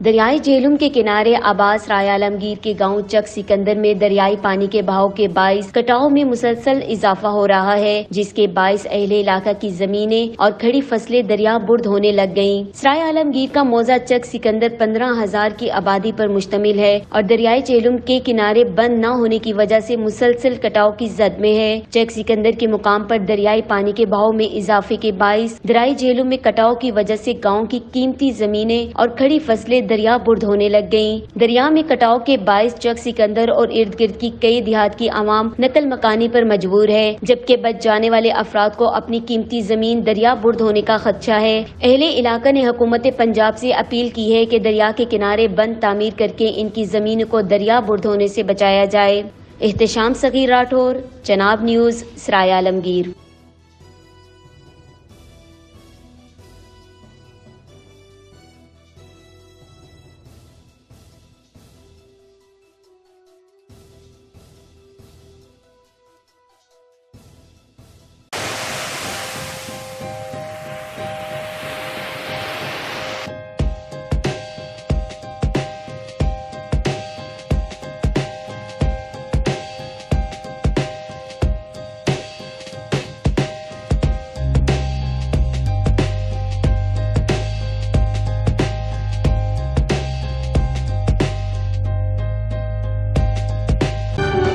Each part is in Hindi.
दरियाई झेलम के किनारे आबाद राय आलमगीर के गांव चक सिकंदर में दरियाई पानी के बहाव के बाइस कटाव में मुसलसल इजाफा हो रहा है, जिसके बाइस अहले इलाका की जमीनें और खड़ी फसलें दरिया बुर्द होने लग गयीं। राय आलमगीर का मौजा चक सिकंदर 15,000 की आबादी पर मुश्तमिल है और दरियाई झेलम के किनारे बंद न होने की वजह से मुसलसल कटाव की जद में है। चक सिकंदर के मुकाम पर दरियाई पानी के बहाव में इजाफे के बाइस दरियाई झेलम में कटाव की वजह से गाँव की कीमती जमीनें और खड़ी फसलें दरिया बुर्द होने लग गयीं। दरिया में कटाव के बाइस चक सिकंदर और इर्द गिर्द की कई देहात की आवाम नकल मकानी पर मजबूर है, जबकि बच जाने वाले अफराद को अपनी कीमती जमीन दरिया बुर्द होने का खदशा है। अहले इलाका ने हुकूमत पंजाब से अपील की है कि दरिया के किनारे बंद तामीर करके इनकी जमीन को दरिया बुर्द होने से बचाया जाए। एहतशाम सगीर राठौर, चनाब न्यूज, सराय आलमगीर।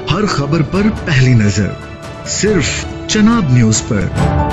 हर खबर पर पहली नजर सिर्फ चनाब न्यूज पर।